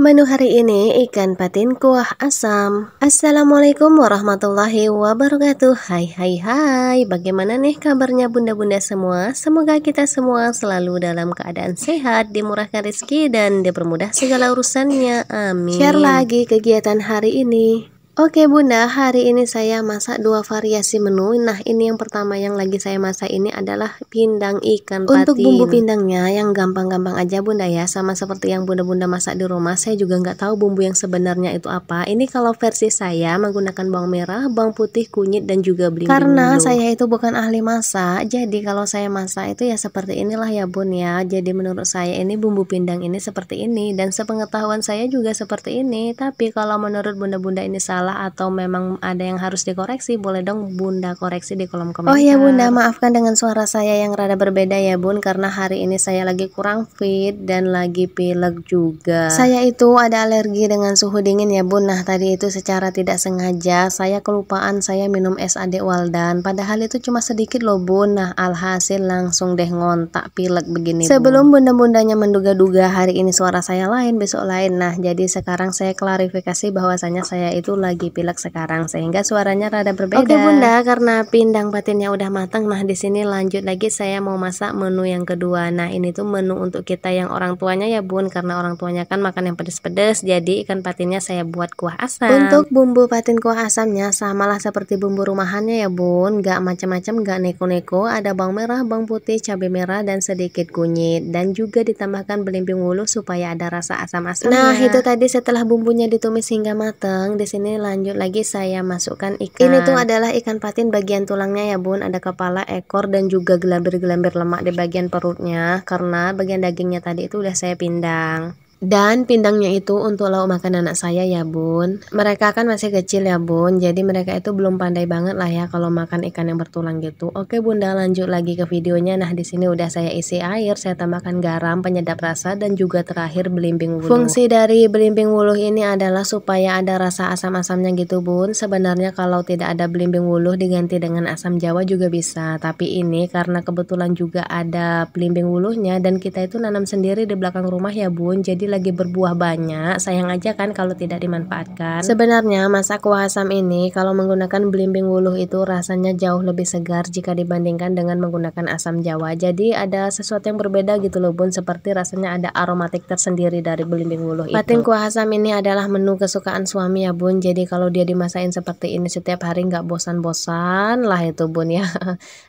Menu hari ini ikan patin kuah asam. Assalamualaikum warahmatullahi wabarakatuh. Hai, bagaimana nih kabarnya bunda-bunda semua? Semoga kita semua selalu dalam keadaan sehat, dimurahkan rezeki dan dipermudah segala urusannya, amin. Share lagi kegiatan hari ini. Oke bunda, hari ini saya masak dua variasi menu. Nah, ini yang pertama yang lagi saya masak ini adalah pindang ikan patin. Untuk bumbu pindangnya yang gampang-gampang aja bunda ya, sama seperti yang bunda-bunda masak di rumah. Saya juga nggak tahu bumbu yang sebenarnya itu apa. Ini kalau versi saya menggunakan bawang merah, bawang putih, kunyit dan juga belimbing. Karena saya itu bukan ahli masak, jadi kalau saya masak itu ya seperti inilah ya bun ya. Jadi menurut saya ini bumbu pindang ini seperti ini, dan sepengetahuan saya juga seperti ini. Tapi kalau menurut bunda-bunda ini salah atau memang ada yang harus dikoreksi, boleh dong bunda koreksi di kolom komentar. Oh ya bunda, maafkan dengan suara saya yang rada berbeda ya bun, karena hari ini saya lagi kurang fit dan lagi pilek juga. Saya itu ada alergi dengan suhu dingin ya bun. Nah tadi itu secara tidak sengaja saya kelupaan saya minum es Adek Waldan, padahal itu cuma sedikit loh bun. Nah alhasil langsung deh ngontak pilek begini. Sebelum bunda-bundanya menduga-duga hari ini suara saya lain, besok lain. Nah jadi sekarang saya klarifikasi bahwasanya saya itu lagi pilek sekarang sehingga suaranya rada berbeda. Oke bunda, karena pindang patinnya udah matang, nah di sini lanjut lagi saya mau masak menu yang kedua. Nah ini tuh menu untuk kita yang orang tuanya ya bun, karena orang tuanya kan makan yang pedes-pedes, jadi ikan patinnya saya buat kuah asam. Untuk bumbu patin kuah asamnya samalah seperti bumbu rumahannya ya bun, gak macam-macam, gak neko-neko. Ada bawang merah, bawang putih, cabai merah dan sedikit kunyit, dan juga ditambahkan belimbing wuluh supaya ada rasa asam-asamnya. Nah itu tadi setelah bumbunya ditumis hingga matang, di sini lanjut lagi saya masukkan ikan. Ini tuh adalah ikan patin bagian tulangnya ya bun, ada kepala, ekor dan juga gelambir-gelambir lemak di bagian perutnya, karena bagian dagingnya tadi itu udah saya pindang. Dan pindangnya itu untuk lauk makan anak saya ya bun. Mereka kan masih kecil ya bun, jadi mereka itu belum pandai banget lah ya kalau makan ikan yang bertulang gitu. Oke bunda, lanjut lagi ke videonya. Nah di sini udah saya isi air, saya tambahkan garam penyedap rasa dan juga terakhir belimbing wuluh. Fungsi dari belimbing wuluh ini adalah supaya ada rasa asam-asamnya gitu bun. Sebenarnya kalau tidak ada belimbing wuluh diganti dengan asam jawa juga bisa, tapi ini karena kebetulan juga ada belimbing wuluhnya dan kita itu nanam sendiri di belakang rumah ya bun, jadi lagi berbuah banyak, sayang aja kan kalau tidak dimanfaatkan. Sebenarnya masak kuah asam ini kalau menggunakan belimbing wuluh itu rasanya jauh lebih segar jika dibandingkan dengan menggunakan asam jawa. Jadi ada sesuatu yang berbeda gitu loh bun, seperti rasanya ada aromatik tersendiri dari belimbing wuluh itu. Patin kuah asam ini adalah menu kesukaan suami ya bun, jadi kalau dia dimasakin seperti ini setiap hari nggak bosan-bosan lah itu bun ya.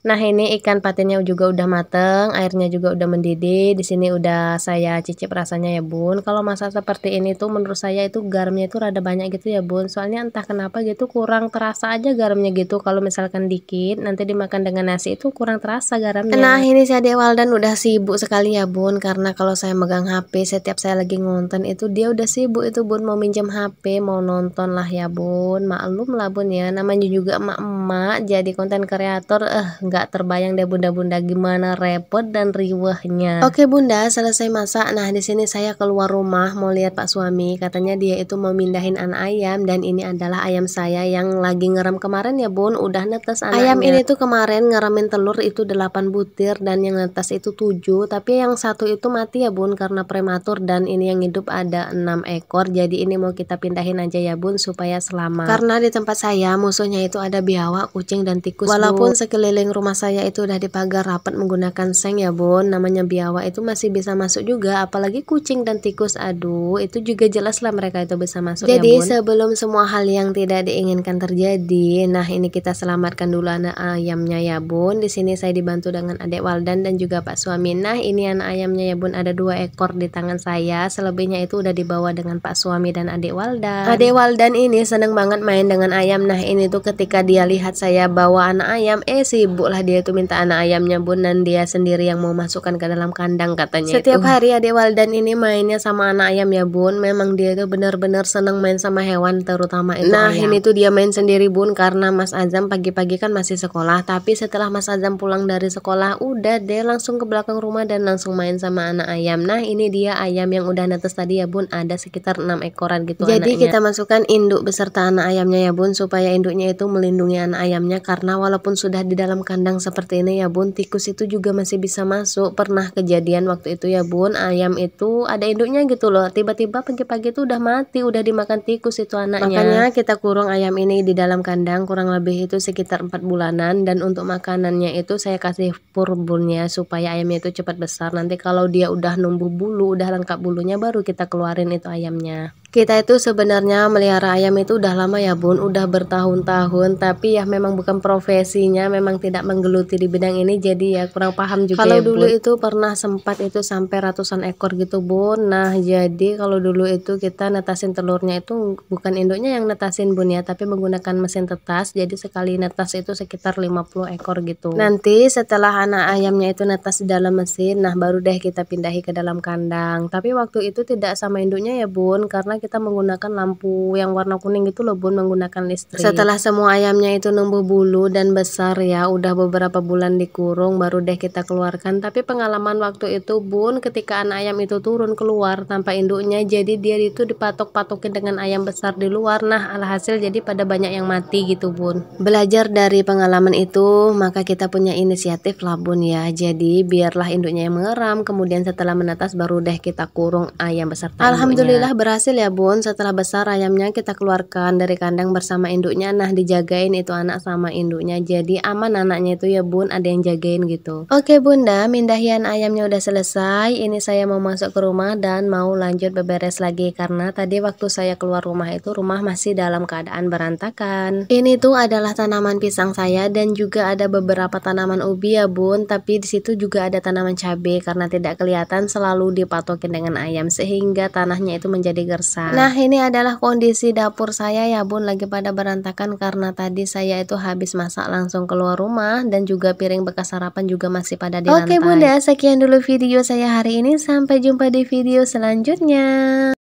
Nah ini ikan patinnya juga udah mateng, airnya juga udah mendidih. Di sini udah saya cicip rasanya ya bun. Kalau masak seperti ini tuh menurut saya itu garamnya itu rada banyak gitu ya bun, soalnya entah kenapa gitu kurang terasa aja garamnya gitu. Kalau misalkan dikit nanti dimakan dengan nasi itu kurang terasa garamnya. Nah ini si Adek Waldan udah sibuk sekali ya bun, karena kalau saya megang HP setiap saya lagi ngonten itu dia udah sibuk itu bun, mau minjem HP, mau nonton lah ya bun. Maklum lah bun ya, namanya juga emak-emak jadi konten kreator, nggak terbayang deh bunda-bunda gimana repot dan riwehnya. Oke bunda, selesai masak. Nah di sini saya keluar rumah mau lihat pak suami, katanya dia itu mau mindahin anak ayam, dan ini adalah ayam saya yang lagi ngerem kemarin ya bun, udah netes anaknya. Ayam ini tuh kemarin ngeremin telur itu 8 butir dan yang netes itu 7, tapi yang satu itu mati ya bun karena prematur, dan ini yang hidup ada 6 ekor. Jadi ini mau kita pindahin aja ya bun supaya selamat, karena di tempat saya musuhnya itu ada biawak, kucing dan tikus. Walaupun sekeliling rumah saya itu udah dipagar rapat menggunakan seng ya bun, namanya biawak itu masih bisa masuk juga, apalagi kucing dan tikus, aduh itu juga jelas lah mereka itu bisa masuk. Jadi ya bun, sebelum semua hal yang tidak diinginkan terjadi, nah ini kita selamatkan dulu anak ayamnya ya bun. Di sini saya dibantu dengan Adek Waldan dan juga pak suami. Nah ini anak ayamnya ya bun, ada 2 ekor di tangan saya, selebihnya itu udah dibawa dengan pak suami dan Adek Waldan. Adek Waldan ini seneng banget main dengan ayam. Nah ini tuh ketika dia lihat saya bawa anak ayam, sibuk lah dia tuh minta anak ayamnya bun, dan dia sendiri yang mau masukkan ke dalam kandang katanya. Setiap hari Adek Waldan ini mainnya sama anak ayam ya bun, memang dia itu benar-benar seneng main sama hewan, terutama itu ayam. Ini tuh dia main sendiri bun, karena Mas Azam pagi-pagi kan masih sekolah, tapi setelah Mas Azam pulang dari sekolah udah deh langsung ke belakang rumah dan langsung main sama anak ayam. Nah ini dia ayam yang udah netes tadi ya bun, ada sekitar 6 ekoran gitu. Jadi anaknya kita masukkan induk beserta anak ayamnya ya bun, supaya induknya itu melindungi anak ayamnya, karena walaupun sudah di dalam kandang seperti ini ya bun, tikus itu juga masih bisa masuk. Pernah kejadian waktu itu ya bun, ayam itu ada induk induknya gitu loh. Tiba-tiba pagi-pagi tuh udah mati, udah dimakan tikus itu anaknya. Makanya kita kurung ayam ini di dalam kandang kurang lebih itu sekitar 4 bulanan, dan untuk makanannya itu saya kasih purbunnya supaya ayamnya itu cepat besar. Nanti kalau dia udah numbuh bulu, udah lengkap bulunya, baru kita keluarin itu ayamnya. Kita itu sebenarnya melihara ayam itu udah lama ya bun, udah bertahun-tahun, tapi ya memang bukan profesinya, memang tidak menggeluti di bidang ini, jadi ya kurang paham juga kalau ya dulu bun. Itu pernah sempat itu sampai ratusan ekor gitu bun. Nah jadi kalau dulu itu kita netasin telurnya itu bukan induknya yang netasin bun ya, tapi menggunakan mesin tetas, jadi sekali netas itu sekitar 50 ekor gitu. Nanti setelah anak ayamnya itu netas di dalam mesin, nah baru deh kita pindahi ke dalam kandang. Tapi waktu itu tidak sama induknya ya bun, karena kita menggunakan lampu yang warna kuning gitu loh bun, menggunakan listrik. Setelah semua ayamnya itu numbuh bulu dan besar ya, udah beberapa bulan dikurung, baru deh kita keluarkan. Tapi pengalaman waktu itu bun, ketika anak ayam itu turun keluar tanpa induknya, jadi dia itu dipatok-patokin dengan ayam besar di luar. Nah alhasil jadi pada banyak yang mati gitu bun. Belajar dari pengalaman itu, maka kita punya inisiatif lah bun ya. Jadi biarlah induknya yang mengeram, kemudian setelah menetas baru deh kita kurung ayam beserta alhamdulillah induknya. Berhasil ya bun. Setelah besar ayamnya kita keluarkan dari kandang bersama induknya. Nah dijagain itu anak sama induknya, jadi aman anaknya itu ya bun, ada yang jagain gitu. Oke bunda, mindahian ayamnya udah selesai. Ini saya mau masuk ke rumah dan mau lanjut beberes lagi, karena tadi waktu saya keluar rumah itu rumah masih dalam keadaan berantakan. Ini tuh adalah tanaman pisang saya, dan juga ada beberapa tanaman ubi ya bun, tapi di situ juga ada tanaman cabai. Karena tidak kelihatan, selalu dipatokin dengan ayam sehingga tanahnya itu menjadi gersang. Nah ini adalah kondisi dapur saya ya bun, lagi pada berantakan karena tadi saya itu habis masak langsung keluar rumah, dan juga piring bekas sarapan juga masih pada di lantai. Oke bunda, sekian dulu video saya hari ini, sampai jumpa di video selanjutnya.